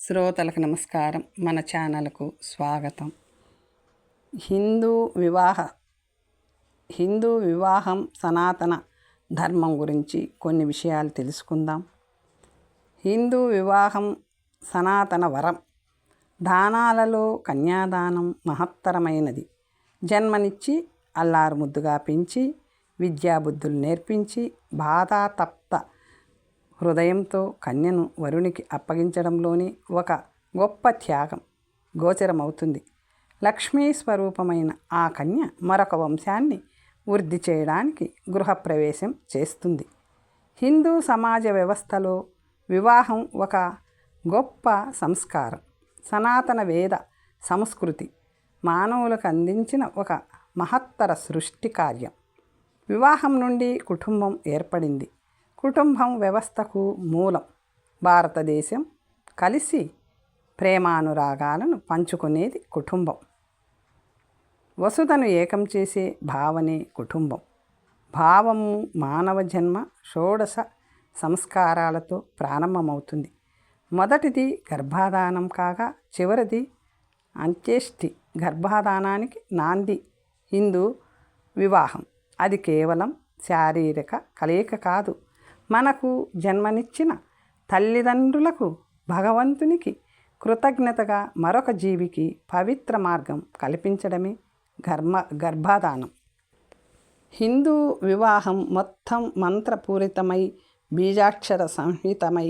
శ్రోతలకు నమస్కారం. మన ఛానల్కు స్వాగతం. హిందూ వివాహం సనాతన ధర్మం గురించి కొన్ని విషయాలు తెలుసుకుందాం. హిందూ వివాహం సనాతన వరం. దానాలలో కన్యాదానం మహత్తరమైనది. జన్మనిచ్చి అల్లారు ముద్దుగా పెంచి విద్యాబుద్ధులు నేర్పించి బాధాతప్త హృదయంతో కన్యను వరునికి అప్పగించడంలోని ఒక గొప్ప త్యాగం గోచరమవుతుంది. లక్ష్మీ స్వరూపమైన ఆ కన్య మరొక వంశాన్ని వృద్ధి చేయడానికి గృహప్రవేశం చేస్తుంది. హిందూ సమాజ వ్యవస్థలో వివాహం ఒక గొప్ప సంస్కారం. సనాతన వేద సంస్కృతి మానవులకు అందించిన ఒక మహత్తర సృష్టి కార్యం. వివాహం నుండి కుటుంబం ఏర్పడింది. కుటుంబం వ్యవస్థకు మూలం. భారతదేశం కలిసి ప్రేమానురాగాలను పంచుకునేది కుటుంబం. వసుధను ఏకం చేసే భావనే కుటుంబం. భావము మానవ జన్మ షోడశ సంస్కారాలతో ప్రారంభమవుతుంది. మొదటిది గర్భాధానం కాగా చివరిది అంత్యేష్టి. గర్భాధానానికి నాంది హిందూ వివాహం. అది కేవలం శారీరక కలయిక కాదు. మనకు జన్మనిచ్చిన తల్లిదండ్రులకు, భగవంతునికి కృతజ్ఞతగా మరొక జీవికి పవిత్ర మార్గం కల్పించడమే గర్భాధానం. హిందూ వివాహం మొత్తం మంత్రపూరితమై బీజాక్షర సంహితమై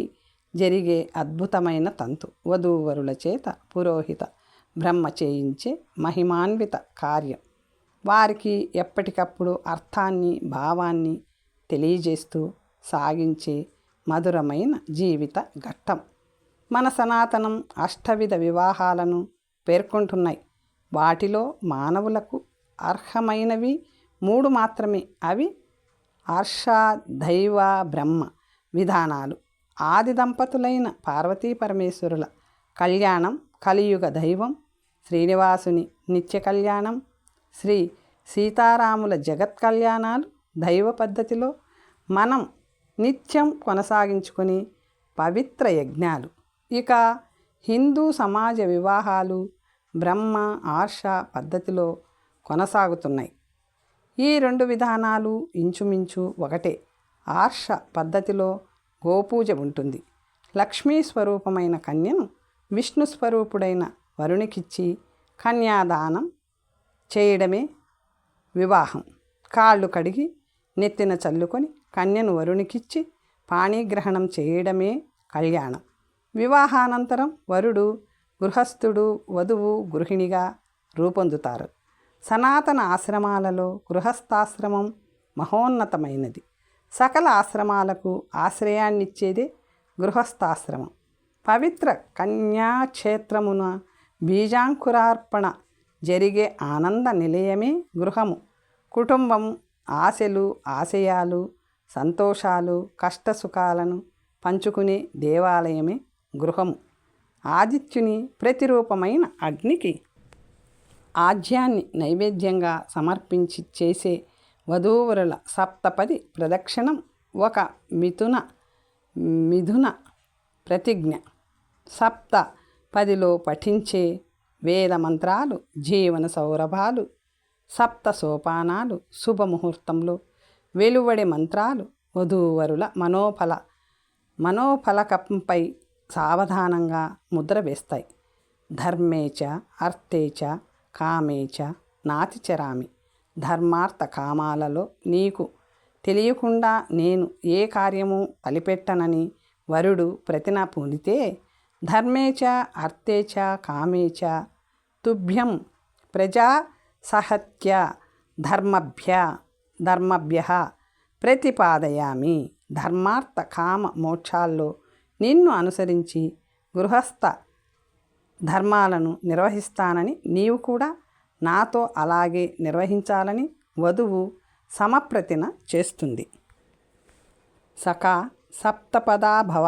జరిగే అద్భుతమైన తంతు. వధూవరుల చేత పురోహిత బ్రహ్మ చేయించే మహిమాన్విత కార్యం. వారికి ఎప్పటికప్పుడు అర్థాన్ని, భావాన్ని తెలియజేస్తూ సాగించే మధురమైన జీవిత ఘట్టం. మన సనాతనం అష్టవిధ వివాహాలను పేర్కొంటున్నాయి. వాటిలో మానవులకు అర్హమైనవి 3 మాత్రమే. అవి హర్ష, దైవ, బ్రహ్మ విధానాలు. ఆది దంపతులైన పార్వతీ పరమేశ్వరుల కళ్యాణం, కలియుగ దైవం శ్రీనివాసుని నిత్య కళ్యాణం, శ్రీ సీతారాముల జగత్ కళ్యాణాలు దైవ పద్ధతిలో మనం నిత్యం కొనసాగించుకుని పవిత్ర యజ్ఞాలు. ఇక హిందూ సమాజ వివాహాలు బ్రహ్మ ఆర్ష పద్ధతిలో కొనసాగుతున్నాయి. ఈ 2 విధానాలు ఇంచుమించు ఒకటే. ఆర్ష పద్ధతిలో గోపూజ ఉంటుంది. లక్ష్మీ స్వరూపమైన కన్యను విష్ణు స్వరూపుడైన వరునికిచ్చి కన్యాదానం చేయడమే వివాహం. కాళ్ళు కడిగి నెత్తిన చల్లుకొని కన్యను వరునికిచ్చి పాణిగ్రహణం చేయడమే కళ్యాణం. వివాహానంతరం వరుడు గృహస్థుడు, వధువు గృహిణిగా రూపొందుతారు. సనాతన ఆశ్రమాలలో గృహస్థాశ్రమం మహోన్నతమైనది. సకల ఆశ్రమాలకు ఆశ్రయాన్నిచ్చేదే గృహస్థాశ్రమం. పవిత్ర కన్యాక్షేత్రమున బీజాంకురార్పణ జరిగే ఆనంద నిలయమే గృహము. కుటుంబం ఆశలు, ఆశయాలు, సంతోషాలు, కష్టసుఖాలను పంచుకునే దేవాలయమే గృహము. ఆదిత్యుని ప్రతిరూపమైన అగ్నికి ఆజ్యాన్ని నైవేద్యంగా సమర్పించి చేసే వధూవరుల సప్తపది ప్రదక్షిణం ఒక మిథున ప్రతిజ్ఞ. సప్తపదిలో పఠించే వేద మంత్రాలు, జీవన సౌరభాలు, సప్త సోపానాలు, శుభముహూర్తంలో వెలువడే మంత్రాలు వధూవరుల మనోఫలకంపై సావధానంగా ముద్ర వేస్తాయి. ధర్మేచ అర్థేచ కామేచ నాతిచరామి. ధర్మార్థ కామాలలో నీకు తెలియకుండా నేను ఏ కార్యము తలిపెట్టనని వరుడు ప్రతిన పూనితే, ధర్మేచ అర్థేచ కామేచ తుభ్యం ప్రజా సహత్య ధర్మభ్య ప్రతిపాదయామి. ధర్మార్థ కామ మోక్షాల్లో నిన్ను అనుసరించి గృహస్థ ధర్మాలను నిర్వహిస్తానని, నీవు కూడా నాతో అలాగే నిర్వహించాలని వధువు సమప్రతిన చేస్తుంది. సఖా సప్తపదాభవ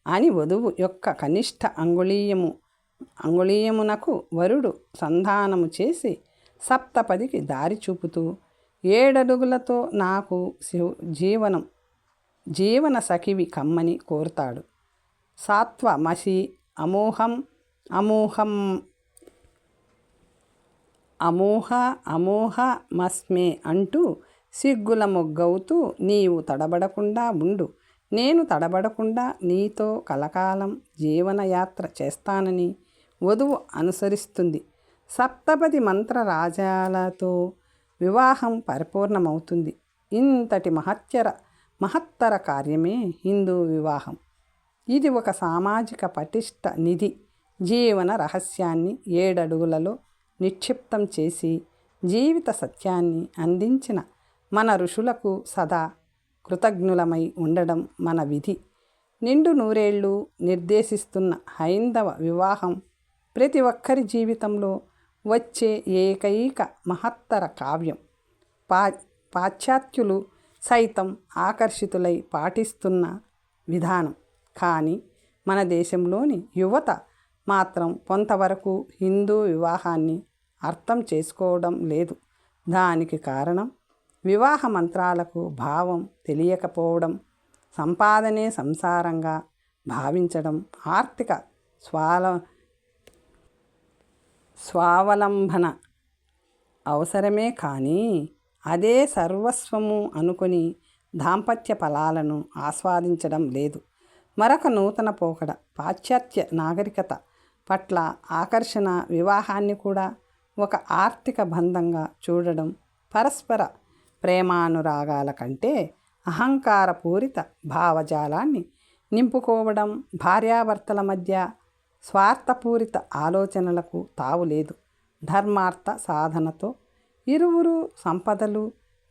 అని వధువు యొక్క కనిష్ట అంగుళీయమునకు వరుడు సంధానము చేసి సప్తపదికి దారి చూపుతూ 7 అడుగులతో నాకు జీవన సఖివి కమ్మని కోరుతాడు. సాత్వమసి అమోహం అమోహం అమోహమస్మే అంటూ సిగ్గుల మొగ్గవుతూ నీవు తడబడకుండా ఉండు. నేను తడబడకుండా నీతో కలకాలం జీవనయాత్ర చేస్తానని వధువు అనుసరిస్తుంది. సప్తపది మంత్రరాజాలతో వివాహం పరిపూర్ణమవుతుంది. ఇంతటి మహత్తర కార్యమే హిందూ వివాహం. ఇది ఒక సామాజిక పటిష్ట నిధి. జీవన రహస్యాన్ని 7 అడుగులలో నిక్షిప్తం చేసి జీవిత సత్యాన్ని అందించిన మన ఋషులకు సదా కృతజ్ఞులమై ఉండడం మన విధి. నిండు నూరేళ్లు నిర్దేశిస్తున్న హైందవ వివాహం ప్రతి ఒక్కరి జీవితంలో వచ్చే ఏకైక మహత్తర కావ్యం. పాశ్చాత్యులు సైతం ఆకర్షితులై పాటిస్తున్న విధానం. కానీ మన దేశంలోని యువత మాత్రం కొంతవరకు హిందూ వివాహాన్ని అర్థం చేసుకోవడం లేదు. దానికి కారణం వివాహ మంత్రాలకు భావం తెలియకపోవడం, సంపాదనే సంసారంగా భావించడం, ఆర్థిక స్వావలంబన అవసరమే కానీ అదే సర్వస్వము అనుకొని దాంపత్య ఫలాలను ఆస్వాదించడం లేదు. మరొక నూతన పోకడ పాశ్చాత్య నాగరికత పట్ల ఆకర్షణ వివాహాన్ని కూడా ఒక ఆర్థిక బంధంగా చూడడం. పరస్పర ప్రేమానురాగాల కంటే అహంకారపూరిత భావజాలాన్ని నింపుకోవడం. భార్యాభర్తల మధ్య స్వార్థపూరిత ఆలోచనలకు తావులేదు. ధర్మార్థ సాధనతో ఇరువురు సంపదలు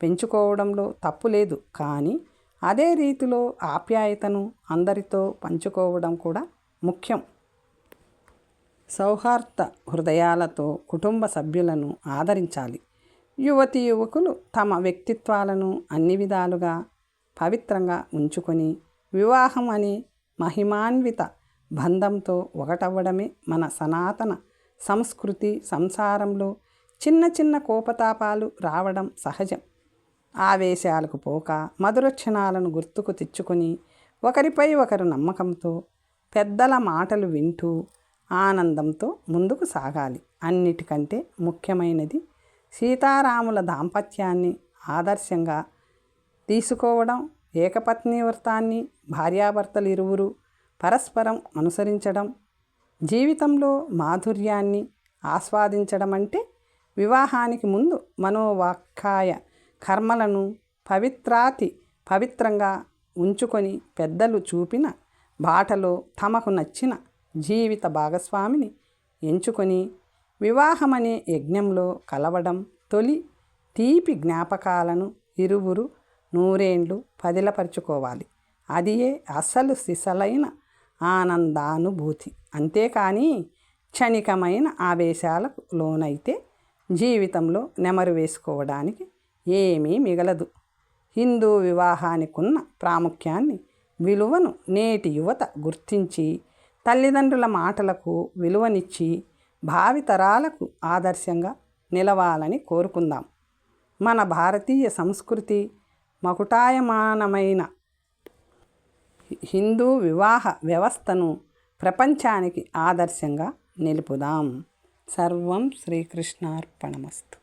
పెంచుకోవడంలో తప్పులేదు. కానీ అదే రీతిలో ఆప్యాయతను అందరితో పంచుకోవడం కూడా ముఖ్యం. సౌహార్ద హృదయాలతో కుటుంబ సభ్యులను ఆదరించాలి. యువతీ యువకులు తమ వ్యక్తిత్వాలను అన్ని విధాలుగా పవిత్రంగా ఉంచుకొని వివాహం అనే మహిమాన్విత బంధంతో ఒకటవ్వడమే మన సనాతన సంస్కృతి. సంసారంలో చిన్న చిన్న కోపతాపాలు రావడం సహజం. ఆవేశాలకు పోక మధుర క్షణాలను గుర్తుకు తెచ్చుకొని ఒకరిపై ఒకరు నమ్మకంతో పెద్దల మాటలు వింటూ ఆనందంతో ముందుకు సాగాలి. అన్నిటికంటే ముఖ్యమైనది సీతారాముల దాంపత్యాన్ని ఆదర్శంగా తీసుకోవడం. ఏకపత్ని వ్రతాన్ని భార్యాభర్తలు ఇరువురు పరస్పరం అనుసరించడం, జీవితంలో మాధుర్యాన్ని ఆస్వాదించడం అంటే వివాహానికి ముందు మనోవాక్కాయ కర్మలను పవిత్రంగా ఉంచుకొని పెద్దలు చూపిన బాటలో తమకు నచ్చిన జీవిత భాగస్వామిని ఎంచుకొని వివాహమనే యజ్ఞంలో కలవడం. తొలి తీపి జ్ఞాపకాలను ఇరువురు నూరేండ్లు పదిలపరుచుకోవాలి. అదియే అసలు సిసలైన ఆనందానుభూతి. అంతేకాని క్షణికమైన ఆవేశాలకు లోనైతే జీవితంలో నెమరు వేసుకోవడానికి ఏమీ మిగలదు. హిందూ వివాహానికున్న ప్రాముఖ్యాన్ని, విలువను నేటి యువత గుర్తించి తల్లిదండ్రుల మాటలకు విలువనిచ్చి భావితరాలకు ఆదర్శంగా నిలవాలని కోరుకుందాం. మన భారతీయ సంస్కృతి మకుటాయమానమైన హిందూ వివాహ వ్యవస్థను ప్రపంచానికి ఆదర్శంగా నిలుపుదాం. సర్వం శ్రీకృష్ణార్పణమస్తు.